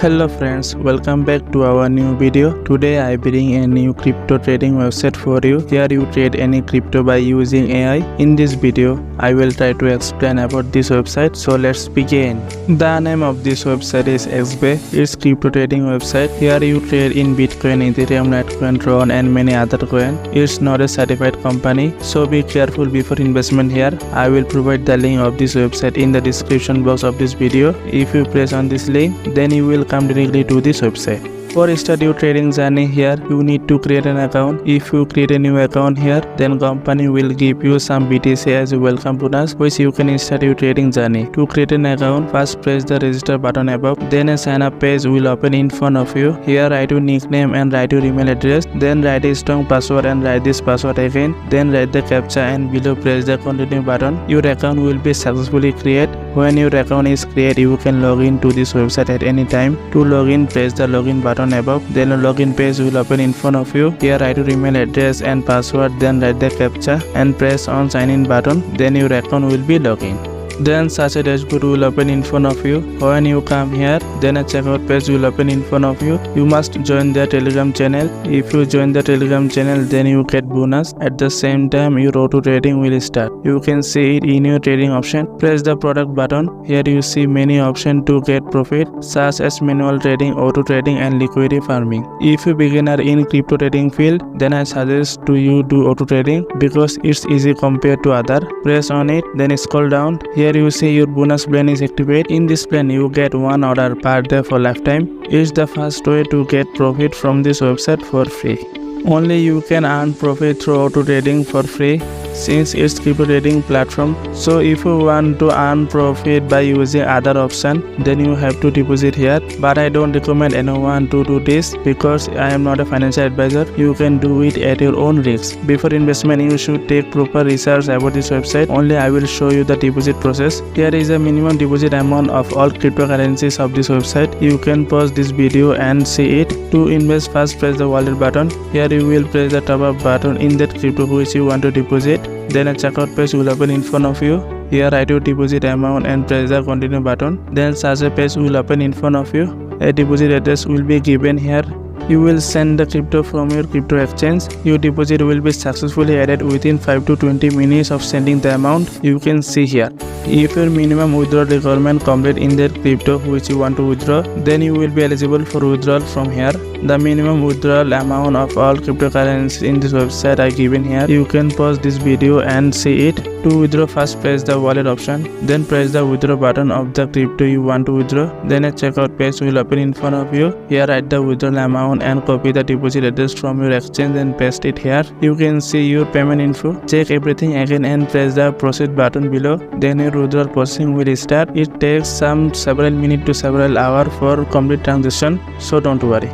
Hello friends, welcome back to our new video. Today I bring a new crypto trading website for you. Here you trade any crypto by using AI. In this video, I will try to explain about this website. So let's begin. The name of this website is Exby. It's crypto trading website. Here you trade in Bitcoin, Ethereum, Litecoin, Tron and many other coins. It's not a certified company, so be careful before investment here. I will provide the link of this website in the description box of this video. If you press on this link, then you will come directly to this website. For start your trading journey here, you need to create an account. If you create a new account here, then company will give you some BTC as a welcome bonus, which you can start your trading journey. To create an account, first press the register button above. Then a sign up page will open in front of you. Here write your nickname and write your email address. Then write a strong password and write this password again. Then write the captcha and below press the continue button. Your account will be successfully created. When your account is created, you can log in to this website at any time. To log in, press the login button above. Then a login page will open in front of you. Here write your email address and password, then write the captcha and press on sign in button. Then your account will be logged in. Then such a dashboard will open in front of you. When you come here, then a checkout page will open in front of you. You must join the Telegram channel. If you join the Telegram channel, then you get bonus. At the same time, your auto trading will start. You can see it in your trading option. Press the product button. Here you see many options to get profit, such as manual trading, auto trading and liquidity farming. If you beginner in crypto trading field, then I suggest to you do auto trading because it's easy compared to other. Press on it, then scroll down. Here you see your bonus plan is activated. In this plan, you get one order per day for lifetime. It's the first way to get profit from this website for free. Only you can earn profit through auto trading for free, since it's crypto trading platform. So if you want to earn profit by using other option, then you have to deposit here. But I don't recommend anyone to do this because I am not a financial advisor. You can do it at your own risk. Before investment, you should take proper research about this website. Only I will show you the deposit process. Here is a minimum deposit amount of all cryptocurrencies of this website. You can pause this video and see it. To invest, first press the wallet button. Here you will press the top up button in that crypto which you want to deposit. Then a checkout page will open in front of you. Here write your deposit amount and press the continue button. Then such a page will open in front of you. A deposit address will be given here. You will send the crypto from your crypto exchange. Your deposit will be successfully added within 5 to 20 minutes of sending the amount. You can see here. If your minimum withdrawal requirement complete in that crypto which you want to withdraw, then you will be eligible for withdrawal from here. The minimum withdrawal amount of all cryptocurrencies in this website are given here. You can pause this video and see it. To withdraw, first press the wallet option, then press the withdraw button of the crypto you want to withdraw. Then a checkout page will open in front of you. Here write the withdrawal amount and copy the deposit address from your exchange and paste it here. You can see your payment info. Check everything again and press the proceed button below. Then your withdrawal processing will start. It takes several minutes to several hours for complete transaction, so don't worry.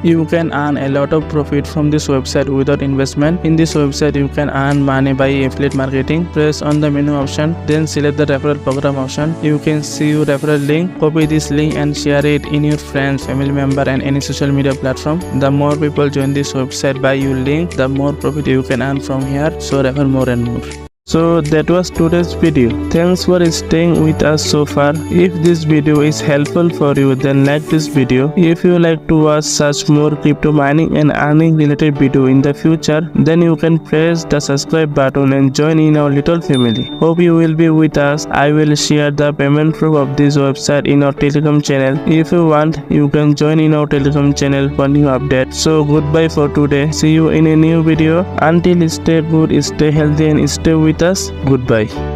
You can earn a lot of profit from this website without investment. In this website, you can earn money by affiliate marketing. Press on the menu option, then select the referral program option. You can see your referral link. Copy this link and share it in your friends, family member and any social media platform. The more people join this website by your link, the more profit you can earn from here. So refer more and more. So that was today's video. Thanks for staying with us so far. If this video is helpful for you, then like this video. If you like to watch such more crypto mining and earning related video in the future, then you can press the subscribe button and join in our little family. Hope you will be with us. I will share the payment proof of this website in our Telegram channel. If you want, you can join in our Telegram channel for new updates. So goodbye for today. See you in a new video. Until stay good, stay healthy and stay with us. Goodbye.